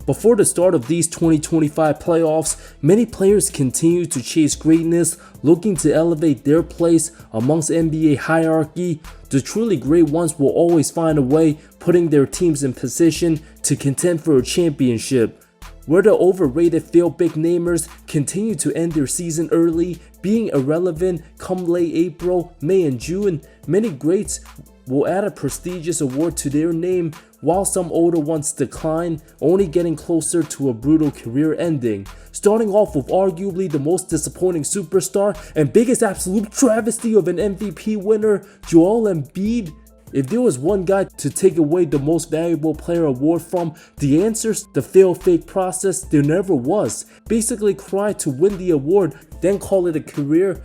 Before the start of these 2025 playoffs, many players continue to chase greatness, looking to elevate their place amongst NBA hierarchy. The truly great ones will always find a way, putting their teams in position to contend for a championship. Where the overrated failed big namers continue to end their season early, being irrelevant come late April, May and June, many greats will add a prestigious award to their name, while some older ones decline, only getting closer to a brutal career ending. Starting off with arguably the most disappointing superstar and biggest absolute travesty of an MVP winner, Joel Embiid. If there was one guy to take away the most valuable player award from, the answer's the fail-fake process there never was. Basically cry to win the award, then call it a career.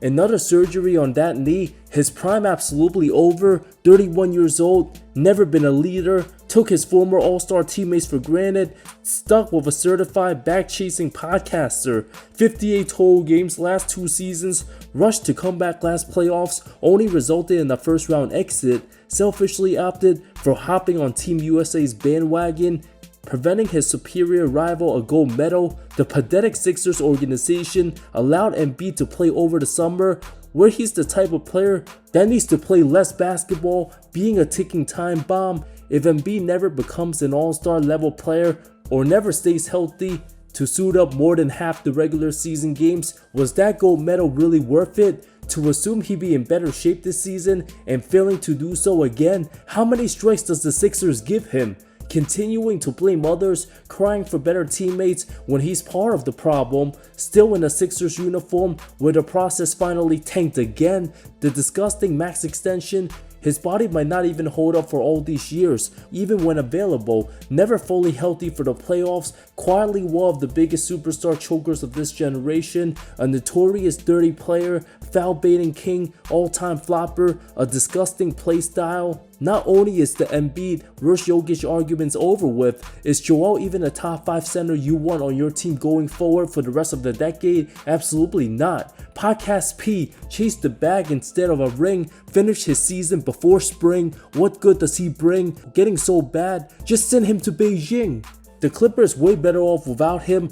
Another surgery on that knee, his prime absolutely over, 31 years old, never been a leader, took his former all-star teammates for granted, stuck with a certified back-chasing podcaster, 58 total games last 2 seasons, rushed to comeback last playoffs, only resulted in a first-round exit, selfishly opted for hopping on Team USA's bandwagon, preventing his superior rival a gold medal. The pathetic Sixers organization allowed Embiid to play over the summer, where he's the type of player that needs to play less basketball, being a ticking time bomb. If Embiid never becomes an all-star level player or never stays healthy to suit up more than half the regular season games, was that gold medal really worth it? To assume he'd be in better shape this season and failing to do so again, how many strikes does the Sixers give him? Continuing to blame others, crying for better teammates when he's part of the problem, still in a Sixers uniform where the process finally tanked again, the disgusting max extension. His body might not even hold up for all these years, even when available, never fully healthy for the playoffs, quietly one of the biggest superstar chokers of this generation, a notorious dirty player, foul baiting king, all-time flopper, a disgusting play style. Not only is the Embiid vs Jokic arguments over with, is Joel even a top 5 center you want on your team going forward for the rest of the decade? Absolutely not. Podcast P chased the bag instead of a ring, finished his season before spring. What good does he bring? Getting so bad, just send him to Beijing. The Clippers way better off without him.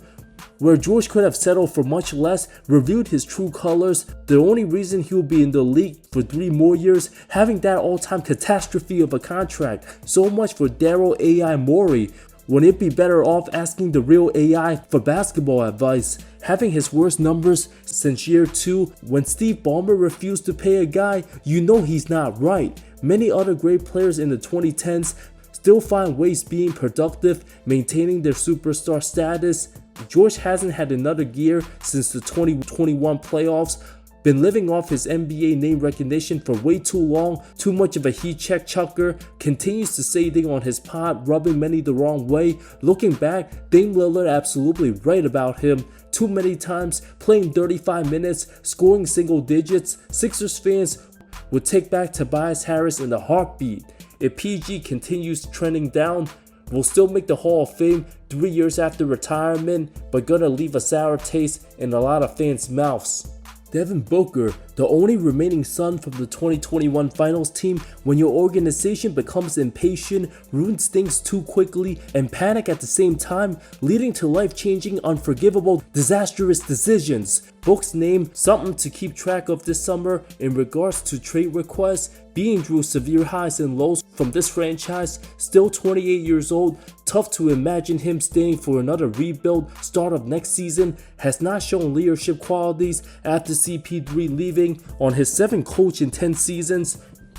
Where George could have settled for much less, revealed his true colors, the only reason he will be in the league for 3 more years, having that all-time catastrophe of a contract. So much for Daryl AI Morey. Wouldn't it be better off asking the real AI for basketball advice? Having his worst numbers since year 2, when Steve Ballmer refused to pay a guy, you know he's not right. Many other great players in the 2010s still find ways being productive, maintaining their superstar status. George hasn't had another gear since the 2021 playoffs, been living off his NBA name recognition for way too long, too much of a heat check chucker, continues to say things on his pod, rubbing many the wrong way. Looking back, Dame Lillard absolutely right about him. Too many times, playing 35 minutes, scoring single digits. Sixers fans would take back Tobias Harris in a heartbeat. If PG continues trending down, will still make the Hall of Fame 3 years after retirement, but gonna leave a sour taste in a lot of fans' mouths. Devin Booker, the only remaining son from the 2021 finals team. When your organization becomes impatient, ruins things too quickly, and panic at the same time, leading to life-changing, unforgivable, disastrous decisions. Book's name something to keep track of this summer in regards to trade requests, being through severe highs and lows from this franchise, still 28 years old, tough to imagine him staying for another rebuild start of next season, has not shown leadership qualities after CP3 leaving on his 7th coach in 10 seasons,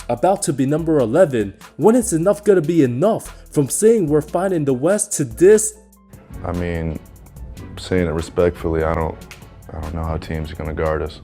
about to be number 11. When is enough gonna be enough? From saying we're fine in the West to this? I mean, saying it respectfully, I don't know how teams are gonna guard us.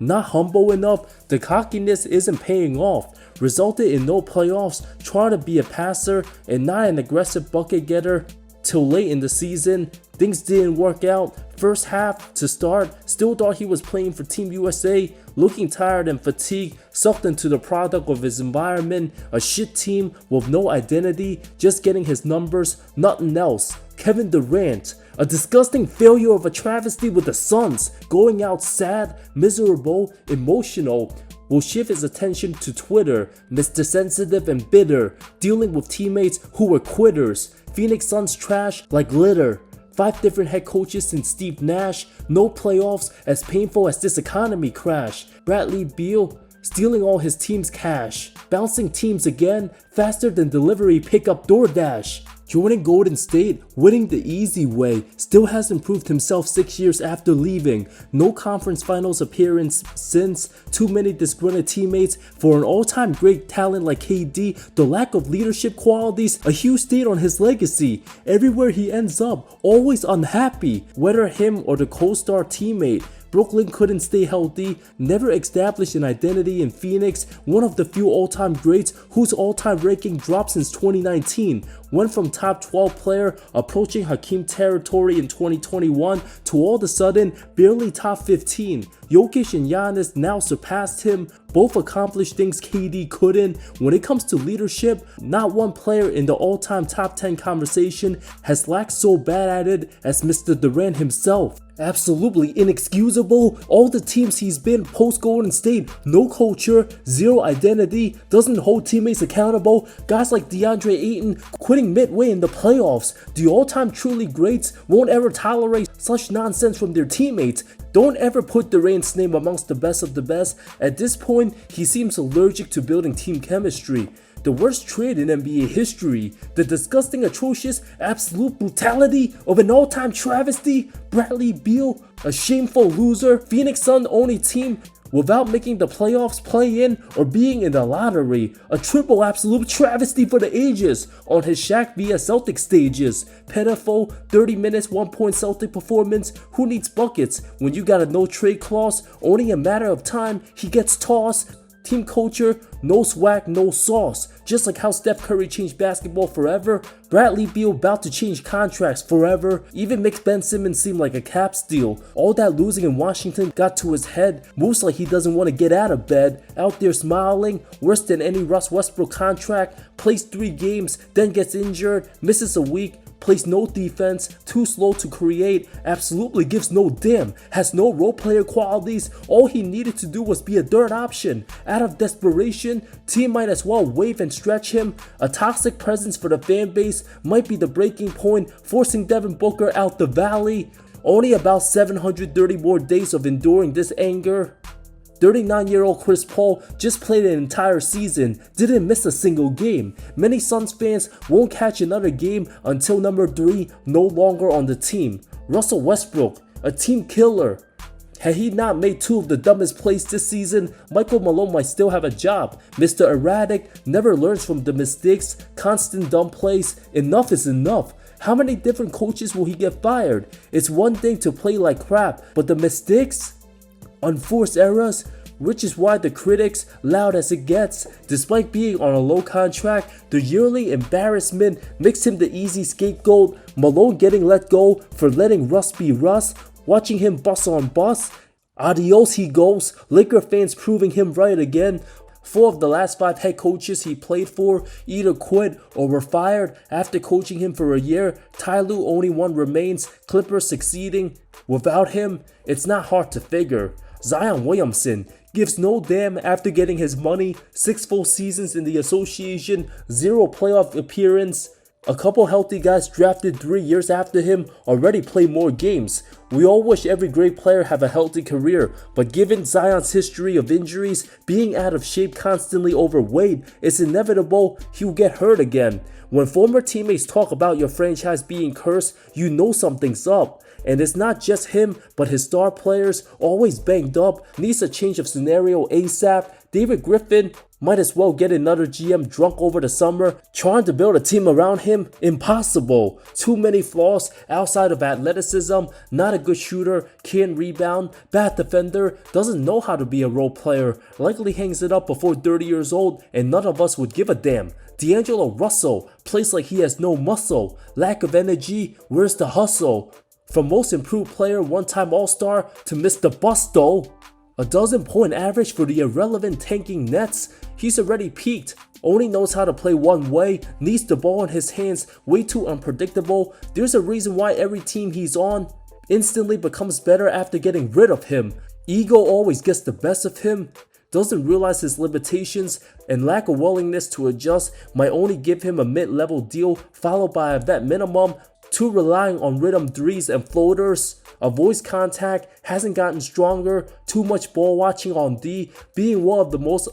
Not humble enough, the cockiness isn't paying off, resulted in no playoffs, trying to be a passer and not an aggressive bucket getter. Till late in the season, things didn't work out. First half to start, still thought he was playing for Team USA, looking tired and fatigued, sucked into the product of his environment, a shit team with no identity, just getting his numbers, nothing else. Kevin Durant, a disgusting failure of a travesty with the Suns, going out sad, miserable, emotional, will shift his attention to Twitter, Mr. Sensitive and bitter, dealing with teammates who were quitters. Phoenix Suns trash like litter. 5 different head coaches since Steve Nash. No playoffs as painful as this economy crash. Bradley Beal stealing all his team's cash. Bouncing teams again faster than delivery pickup DoorDash. Joining Golden State, winning the easy way, still hasn't proved himself 6 years after leaving. No conference finals appearance since, too many disgruntled teammates. For an all-time great talent like KD, the lack of leadership qualities, a huge stain on his legacy. Everywhere he ends up, always unhappy, whether him or the co-star teammate. Brooklyn couldn't stay healthy, never established an identity in Phoenix, one of the few all-time greats whose all-time ranking dropped since 2019. Went from top 12 player approaching Hakeem territory in 2021 to all of a sudden barely top 15. Jokic and Giannis now surpassed him. Both accomplished things KD couldn't. When it comes to leadership, not one player in the all-time top 10 conversation has lacked so bad at it as Mr. Durant himself. Absolutely inexcusable. All the teams he's been post Golden State, no culture, zero identity, doesn't hold teammates accountable. Guys like DeAndre Ayton quitting midway in the playoffs. The all-time truly greats won't ever tolerate such nonsense from their teammates. Don't ever put Durant's name amongst the best of the best. At this point, he seems allergic to building team chemistry. The worst trade in NBA history, the disgusting, atrocious, absolute brutality of an all-time travesty, Bradley Beal, a shameful loser, Phoenix Sun only team without making the playoffs, play-in, or being in the lottery, a triple absolute travesty for the ages on his Shaq vs Celtic stages. Pitiful, 30 minutes, 1-point Celtic performance. Who needs buckets when you got a no trade clause? Only a matter of time he gets tossed. Team culture, no swag, no sauce. Just like how Steph Curry changed basketball forever, Bradley Beal about to change contracts forever. Even makes Ben Simmons seem like a cap steal. All that losing in Washington got to his head. Moves like he doesn't want to get out of bed. Out there smiling, worse than any Russ Westbrook contract. Plays 3 games, then gets injured, misses a week. Plays no defense, too slow to create, absolutely gives no damn, has no role player qualities. All he needed to do was be a third option. Out of desperation, team might as well wave and stretch him. A toxic presence for the fan base might be the breaking point, forcing Devin Booker out the valley. Only about 730 more days of enduring this anger. 39-year-old Chris Paul just played an entire season, didn't miss a single game. Many Suns fans won't catch another game until number 3 no longer on the team. Russell Westbrook, a team killer. Had he not made 2 of the dumbest plays this season, Michael Malone might still have a job. Mr. Erratic never learns from the mistakes, constant dumb plays. Enough is enough. How many different coaches will he get fired? It's one thing to play like crap, but the mistakes? Unforced errors, which is why the critics, loud as it gets, despite being on a low contract, the yearly embarrassment makes him the easy scapegoat. Malone getting let go for letting Russ be Russ, watching him bust on bust. Adios he goes, Laker fans proving him right again. 4 of the last 5 head coaches he played for either quit or were fired after coaching him for a year. Ty Lue only 1 remains, Clippers succeeding. Without him, it's not hard to figure. Zion Williamson gives no damn after getting his money, 6 full seasons in the association, 0 playoff appearance. A couple healthy guys drafted 3 years after him already play more games. We all wish every great player have a healthy career, but given Zion's history of injuries, being out of shape, constantly overweight, it's inevitable he'll get hurt again. When former teammates talk about your franchise being cursed, you know something's up. And it's not just him, but his star players, always banged up, needs a change of scenario ASAP. David Griffin might as well get another GM drunk over the summer, trying to build a team around him. Impossible. Too many flaws outside of athleticism, not a good shooter, can't rebound, bad defender, doesn't know how to be a role player, likely hangs it up before 30 years old, and none of us would give a damn. D'Angelo Russell plays like he has no muscle, lack of energy, where's the hustle? From most improved player, 1-time All-Star to Mr. Busto. A 12-point average for the irrelevant tanking Nets. He's already peaked. Only knows how to play one way. Needs the ball in his hands. Way too unpredictable. There's a reason why every team he's on instantly becomes better after getting rid of him. Ego always gets the best of him. doesn't realize his limitations, and lack of willingness to adjust might only give him a mid-level deal followed by a vet minimum. 2, relying on rhythm threes and floaters. Avoids contact, hasn't gotten stronger, too much ball watching on D, being one of the most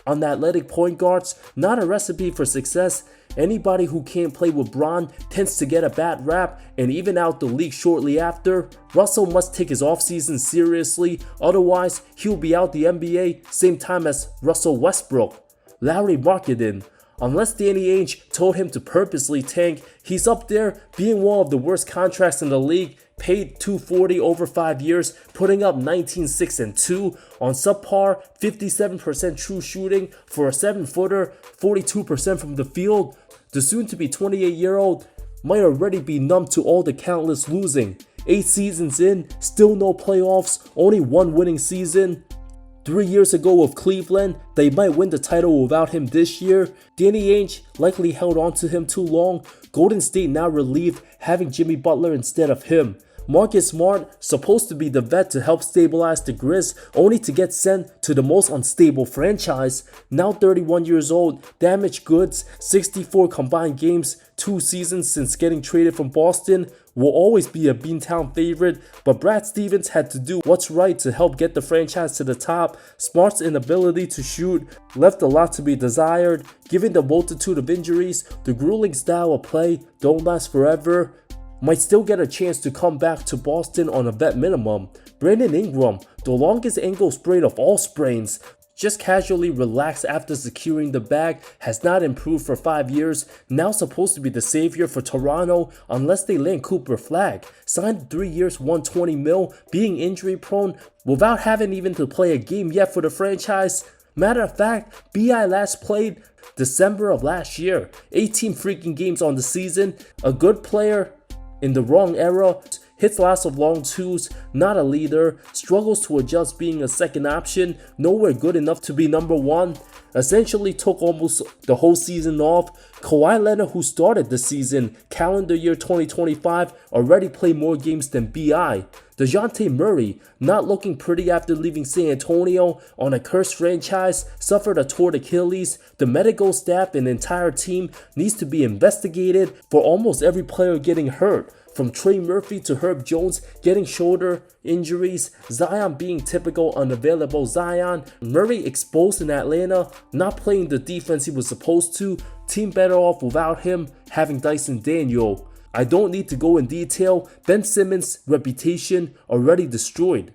unathletic point guards, not a recipe for success. Anybody who can't play with Bron tends to get a bad rap and even out the league shortly after. Russell must take his offseason seriously, otherwise he'll be out the NBA same time as Russell Westbrook. Lauri Markkanen. Unless Danny Ainge told him to purposely tank, he's up there being one of the worst contracts in the league, paid $240 over 5 years, putting up 19, 6, and 2 on subpar 57% true shooting for a 7-footer, 42% from the field. The soon-to-be 28-year-old might already be numb to all the countless losing. 8 seasons in, still no playoffs, only 1 winning season. 3 years ago with Cleveland, they might win the title without him this year. Danny Ainge likely held on to him too long. Golden State now relieved having Jimmy Butler instead of him. Marcus Smart, supposed to be the vet to help stabilize the Grizz, only to get sent to the most unstable franchise. Now 31 years old, damaged goods, 64 combined games, 2 seasons since getting traded from Boston. Will always be a Beantown favorite, but Brad Stevens had to do what's right to help get the franchise to the top. Smart's inability to shoot left a lot to be desired. Given the multitude of injuries, the grueling style of play don't last forever. Might still get a chance to come back to Boston on a vet minimum. Brandon Ingram, the longest ankle sprain of all sprains, just casually relaxed after securing the bag, has not improved for 5 years, now supposed to be the savior for Toronto unless they land Cooper Flagg. Signed 3 years, $120 million, being injury prone without having even to play a game yet for the franchise. Matter of fact, BI last played December of last year, 18 freaking games on the season. A good player in the wrong era, hits lots of long twos, not a leader, struggles to adjust being a second option, nowhere good enough to be number 1, essentially took almost the whole season off. Kawhi Leonard, who started the season, calendar year 2025, already played more games than BI. Dejounte Murray, not looking pretty after leaving San Antonio on a cursed franchise, suffered a torn Achilles. The medical staff and entire team needs to be investigated for almost every player getting hurt. From Trey Murphy to Herb Jones getting shoulder injuries, Zion being typical unavailable Zion, Murray exposed in Atlanta, not playing the defense he was supposed to, team better off without him, having Dyson Daniel. I don't need to go in detail, Ben Simmons' reputation already destroyed.